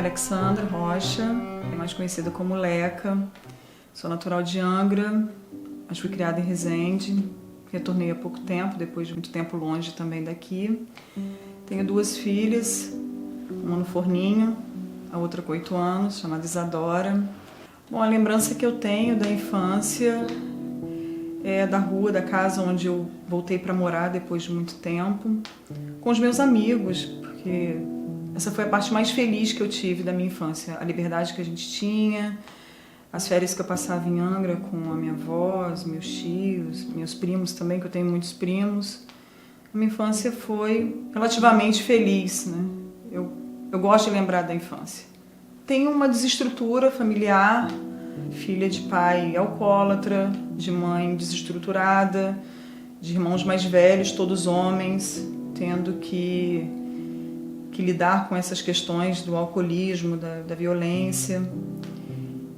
é Alexandra Rocha, mais conhecida como Leca. Sou natural de Angra, mas fui criada em Resende. Retornei há pouco tempo, depois de muito tempo longe também daqui. Tenho 2 filhas, uma no forninho, a outra com 8 anos, chamada Isadora. Bom, a lembrança que eu tenho da infância é da rua, da casa onde eu voltei para morar depois de muito tempo, com os meus amigos, porque essa foi a parte mais feliz que eu tive da minha infância. A liberdade que a gente tinha, as férias que eu passava em Angra com a minha avó, os meus tios, meus primos também, que eu tenho muitos primos. A minha infância foi relativamente feliz, né? Eu gosto de lembrar da infância. Tenho uma desestrutura familiar, filha de pai alcoólatra, de mãe desestruturada, de irmãos mais velhos, todos homens, tendo que lidar com essas questões do alcoolismo, da violência.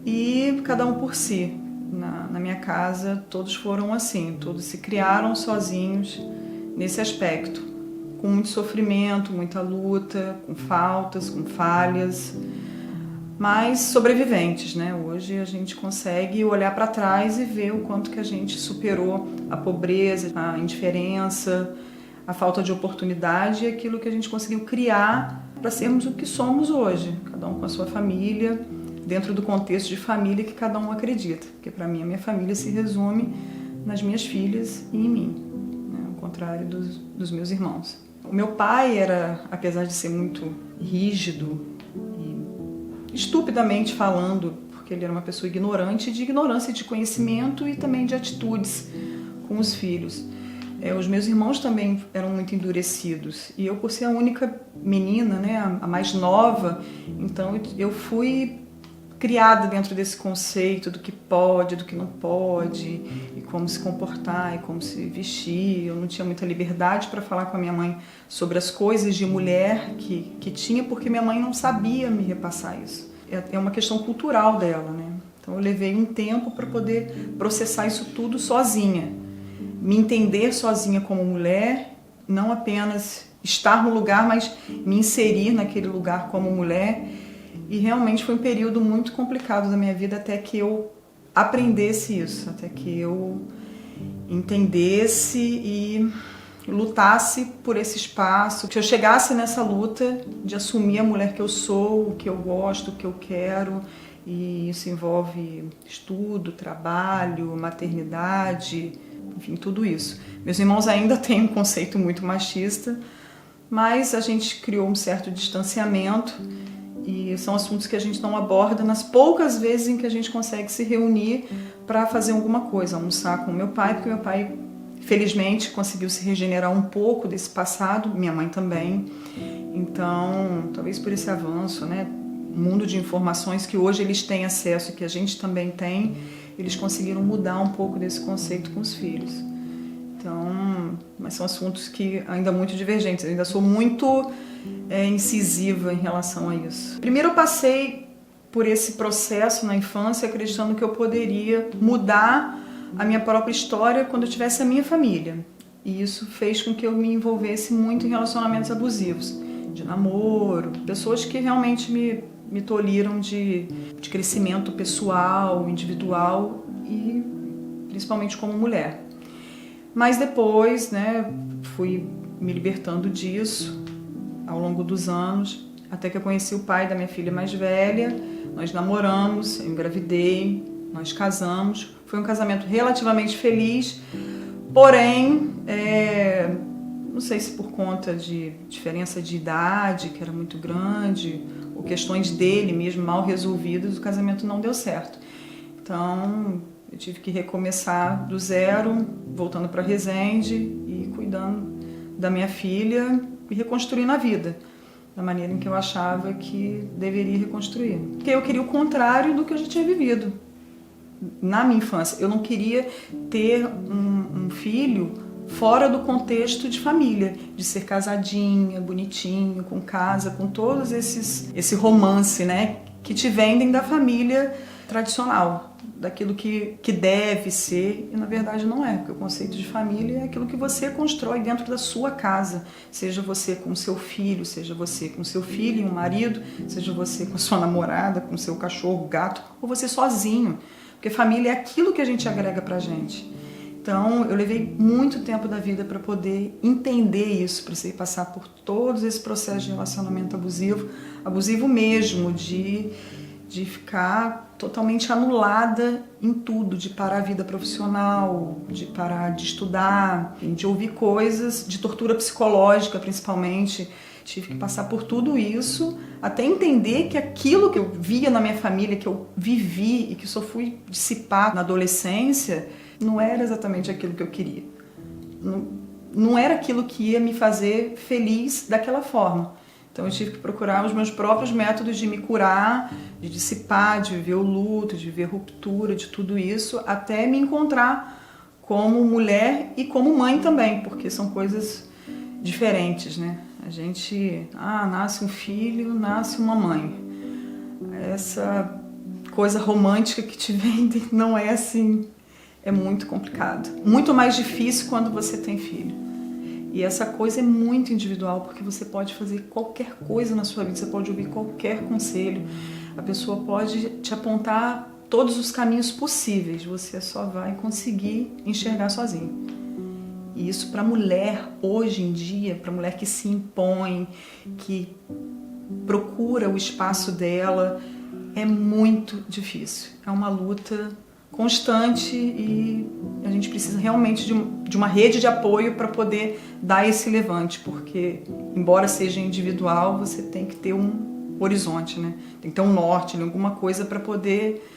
E cada um por si. Na minha casa, todos foram assim, todos se criaram sozinhos nesse aspecto, com muito sofrimento, muita luta, com faltas, com falhas, mas sobreviventes, né? Hoje a gente consegue olhar para trás e ver o quanto que a gente superou a pobreza, a indiferença, a falta de oportunidade e aquilo que a gente conseguiu criar para sermos o que somos hoje, cada um com a sua família, dentro do contexto de família que cada um acredita, porque para mim a minha família se resume nas minhas filhas e em mim, né? Ao contrário dos meus irmãos. O meu pai era, apesar de ser muito rígido e estupidamente falando, porque ele era uma pessoa ignorante, de ignorância de conhecimento e também de atitudes com os filhos. Os meus irmãos também eram muito endurecidos e eu, por ser a única menina, né, a mais nova, então eu fui criada dentro desse conceito do que pode, do que não pode, e como se comportar, e como se vestir. Eu não tinha muita liberdade para falar com a minha mãe sobre as coisas de mulher que tinha, porque minha mãe não sabia me repassar isso. É uma questão cultural dela, né? Então eu levei um tempo para poder processar isso tudo sozinha. Me entender sozinha como mulher, não apenas estar no lugar, mas me inserir naquele lugar como mulher. E realmente foi um período muito complicado da minha vida até que eu aprendesse isso, até que eu entendesse e lutasse por esse espaço, que eu chegasse nessa luta de assumir a mulher que eu sou, o que eu gosto, o que eu quero. E isso envolve estudo, trabalho, maternidade, enfim, tudo isso. Meus irmãos ainda têm um conceito muito machista, mas a gente criou um certo distanciamento e são assuntos que a gente não aborda nas poucas vezes em que a gente consegue se reunir para fazer alguma coisa, almoçar com meu pai, porque meu pai, felizmente, conseguiu se regenerar um pouco desse passado, minha mãe também. Então, talvez por esse avanço, né, mundo de informações que hoje eles têm acesso e que a gente também tem, eles conseguiram mudar um pouco desse conceito com os filhos. Então, mas são assuntos que ainda muito divergentes, eu ainda sou muito incisiva em relação a isso. Primeiro eu passei por esse processo na infância acreditando que eu poderia mudar a minha própria história quando eu tivesse a minha família. E isso fez com que eu me envolvesse muito em relacionamentos abusivos, de namoro, pessoas que realmente me tolhiram de crescimento pessoal, individual e principalmente como mulher. Mas depois, né, fui me libertando disso ao longo dos anos, até que eu conheci o pai da minha filha mais velha, nós namoramos, eu engravidei, nós casamos. Foi um casamento relativamente feliz, porém, não sei se por conta de diferença de idade, que era muito grande, ou questões dele mesmo mal resolvidas, o casamento não deu certo. Então, eu tive que recomeçar do zero, voltando para Resende e cuidando da minha filha e reconstruindo a vida da maneira em que eu achava que deveria reconstruir. Porque eu queria o contrário do que eu já tinha vivido na minha infância. Eu não queria ter um filho fora do contexto de família, de ser casadinha, bonitinho, com casa, com todos esse romance, né, que te vendem da família tradicional, daquilo que deve ser, e na verdade não é, porque o conceito de família é aquilo que você constrói dentro da sua casa, seja você com seu filho, seja você com seu filho e um marido, seja você com sua namorada, com seu cachorro, gato, ou você sozinho, porque família é aquilo que a gente agrega pra gente. Então, eu levei muito tempo da vida para poder entender isso, precisei passar por todos esse processo de relacionamento abusivo mesmo, de ficar totalmente anulada em tudo, de parar a vida profissional, de parar de estudar, de ouvir coisas, de tortura psicológica principalmente. Tive que passar por tudo isso até entender que aquilo que eu via na minha família, que eu vivi e que só fui dissipar na adolescência, não era exatamente aquilo que eu queria. Não era aquilo que ia me fazer feliz daquela forma. Então eu tive que procurar os meus próprios métodos de me curar, de dissipar, de viver o luto, de viver a ruptura, de tudo isso, até me encontrar como mulher e como mãe também, porque são coisas diferentes, né? A gente, nasce um filho, nasce uma mãe. Essa coisa romântica que te vendem não é assim, é muito complicado. Muito mais difícil quando você tem filho. E essa coisa é muito individual, porque você pode fazer qualquer coisa na sua vida, você pode ouvir qualquer conselho, a pessoa pode te apontar todos os caminhos possíveis, você só vai conseguir enxergar sozinho. E isso para mulher, hoje em dia, para mulher que se impõe, que procura o espaço dela, é muito difícil. É uma luta constante e a gente precisa realmente de uma rede de apoio para poder dar esse levante, porque embora seja individual, você tem que ter um horizonte, né? Tem que ter um norte, alguma coisa para poder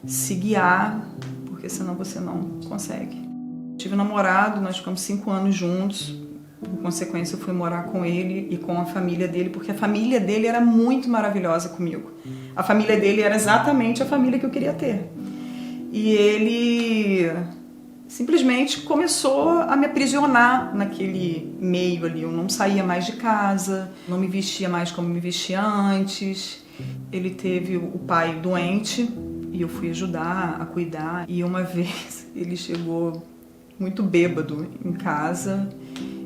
se guiar, porque senão você não consegue. Tive um namorado, nós ficamos 5 anos juntos, por consequência eu fui morar com ele e com a família dele, porque a família dele era muito maravilhosa comigo. A família dele era exatamente a família que eu queria ter. E ele simplesmente começou a me aprisionar naquele meio ali. Eu não saía mais de casa, não me vestia mais como me vestia antes. Ele teve o pai doente e eu fui ajudar a cuidar. E uma vez ele chegou muito bêbado em casa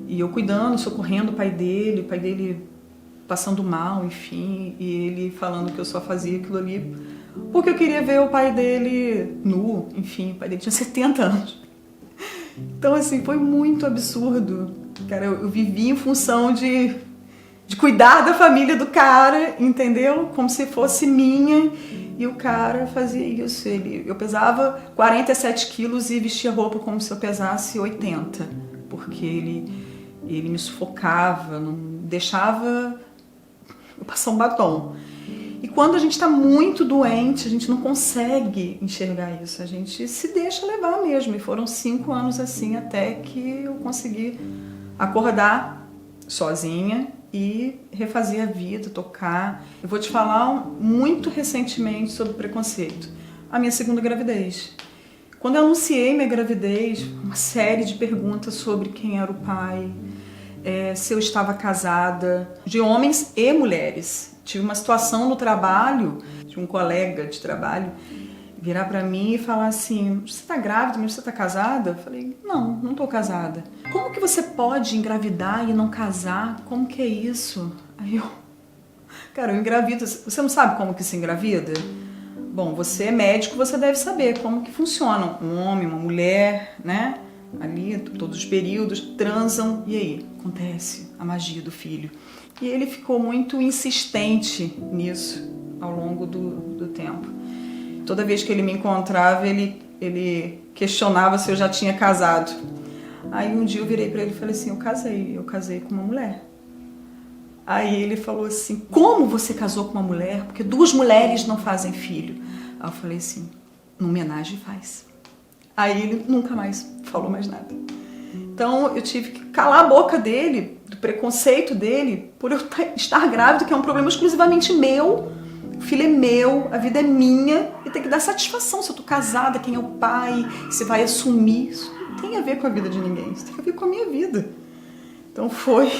e eu cuidando, socorrendo o pai dele passando mal, enfim, e ele falando que eu só fazia aquilo ali porque eu queria ver o pai dele nu, enfim, o pai dele tinha 70 anos. Então, assim, foi muito absurdo. Cara, eu vivi em função de cuidar da família do cara, entendeu? Como se fosse minha, e o cara fazia isso. Eu pesava 47 quilos e vestia roupa como se eu pesasse 80, porque ele me sufocava, não deixava eu passar um batom. E quando a gente está muito doente, a gente não consegue enxergar isso, a gente se deixa levar mesmo. E foram 5 anos assim até que eu consegui acordar sozinha e refazer a vida, tocar. Eu vou te falar muito recentemente sobre preconceito. A minha segunda gravidez. Quando eu anunciei minha gravidez, uma série de perguntas sobre quem era o pai, se eu estava casada, de homens e mulheres. Tive uma situação no trabalho, de um colega de trabalho virar pra mim e falar assim: você tá grávida, mas você tá casada? Eu falei: não tô casada. Como que você pode engravidar e não casar? Como que é isso? Aí eu engravido. Você não sabe como que se engravida? Bom, você é médico, você deve saber como que funciona. Um homem, uma mulher, né? Ali, todos os períodos, transam, e aí? Acontece a magia do filho. E ele ficou muito insistente nisso ao longo do tempo. Toda vez que ele me encontrava, ele questionava se eu já tinha casado. Aí um dia eu virei para ele e falei assim: eu casei com uma mulher. Aí ele falou assim: como você casou com uma mulher? Porque 2 mulheres não fazem filho. Aí eu falei assim: no homenagem faz. Aí ele nunca mais falou mais nada. Então eu tive que calar a boca dele, do preconceito dele, por eu estar grávida, que é um problema exclusivamente meu. O filho é meu, a vida é minha, e tem que dar satisfação se eu tô casada, quem é o pai, se vai assumir. Isso não tem a ver com a vida de ninguém, isso tem a ver com a minha vida. Então foi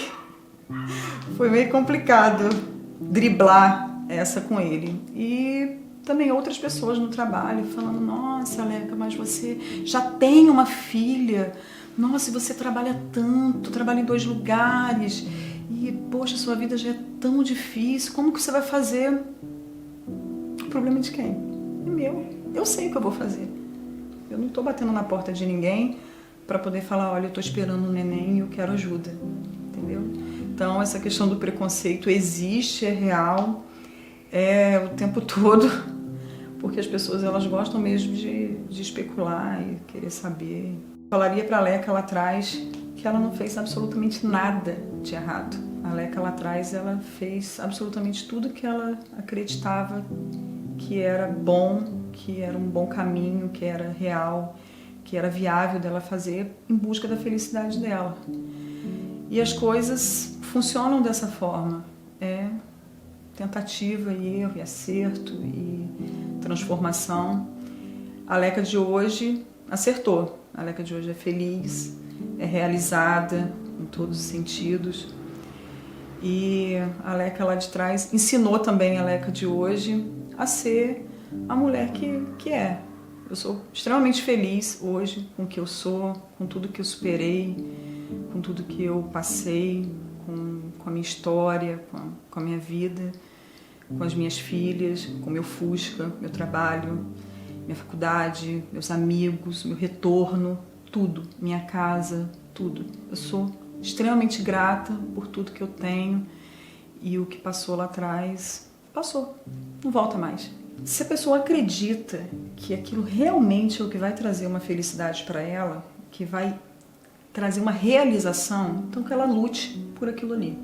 meio complicado driblar essa com ele. E também outras pessoas no trabalho falando: nossa, Aleca, mas você já tem uma filha, nossa, e você trabalha tanto, trabalha em 2 lugares, e poxa, sua vida já é tão difícil, como que você vai fazer? O problema é de quem? É meu. Eu sei o que eu vou fazer. Eu não estou batendo na porta de ninguém para poder falar: olha, eu estou esperando um neném e eu quero ajuda, entendeu? Então essa questão do preconceito existe, é real, é o tempo todo, porque as pessoas elas gostam mesmo de especular e querer saber. Falaria para a Aleca lá atrás que ela não fez absolutamente nada de errado. A Aleca lá atrás ela fez absolutamente tudo que ela acreditava que era bom, que era um bom caminho, que era real, que era viável dela fazer em busca da felicidade dela. E as coisas funcionam dessa forma. É tentativa e erro e acerto e transformação. A Aleca de hoje acertou. A Aleca de hoje é feliz, é realizada em todos os sentidos. E a Aleca lá de trás ensinou também a Aleca de hoje a ser a mulher que é. Eu sou extremamente feliz hoje com o que eu sou, com tudo que eu superei, com tudo que eu passei, com a minha história, com a minha vida, com as minhas filhas, com meu Fusca, meu trabalho, minha faculdade, meus amigos, meu retorno, tudo, minha casa, tudo. Eu sou extremamente grata por tudo que eu tenho, e o que passou lá atrás, passou, não volta mais. Se a pessoa acredita que aquilo realmente é o que vai trazer uma felicidade para ela, que vai trazer uma realização, então que ela lute por aquilo ali.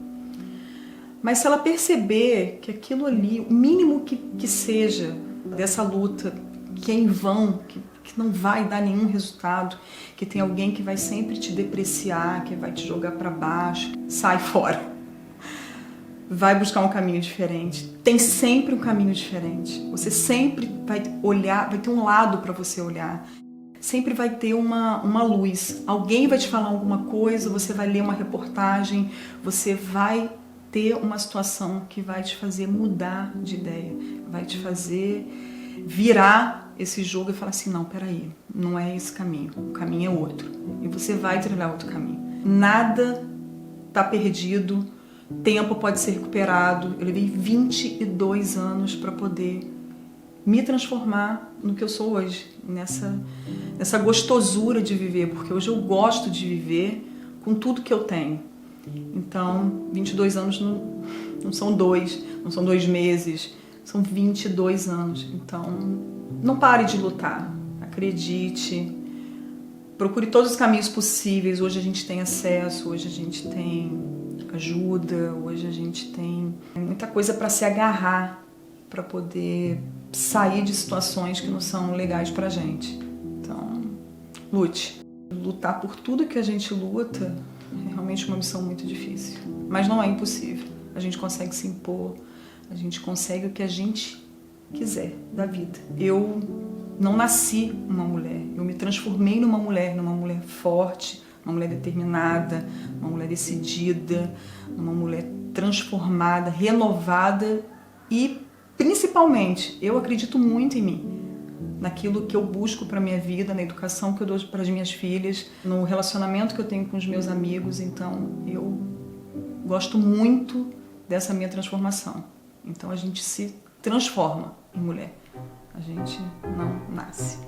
Mas se ela perceber que aquilo ali, o mínimo que seja dessa luta, que é em vão, que não vai dar nenhum resultado, que tem alguém que vai sempre te depreciar, que vai te jogar para baixo, sai fora. Vai buscar um caminho diferente. Tem sempre um caminho diferente. Você sempre vai olhar, vai ter um lado para você olhar. Sempre vai ter uma luz. Alguém vai te falar alguma coisa, você vai ler uma reportagem, você vai ter uma situação que vai te fazer mudar de ideia, vai te fazer virar esse jogo e falar assim: não, peraí, não é esse caminho, o caminho é outro. E você vai trilhar outro caminho. Nada está perdido, tempo pode ser recuperado. Eu levei 22 anos para poder me transformar no que eu sou hoje, nessa gostosura de viver, porque hoje eu gosto de viver com tudo que eu tenho. Então, 22 anos não são 2, não são 2 meses, são 22 anos. Então, não pare de lutar, acredite, procure todos os caminhos possíveis. Hoje a gente tem acesso, hoje a gente tem ajuda, hoje a gente tem muita coisa para se agarrar, para poder sair de situações que não são legais pra gente. Então, lute. Lutar por tudo que a gente luta é realmente uma missão muito difícil, mas não é impossível. A gente consegue se impor, a gente consegue o que a gente quiser da vida. Eu não nasci uma mulher, eu me transformei numa mulher forte, uma mulher determinada, uma mulher decidida, uma mulher transformada, renovada e, principalmente, eu acredito muito em mim, naquilo que eu busco para minha vida, na educação que eu dou para as minhas filhas, no relacionamento que eu tenho com os meus amigos. Então, eu gosto muito dessa minha transformação. Então, a gente se transforma em mulher, a gente não nasce.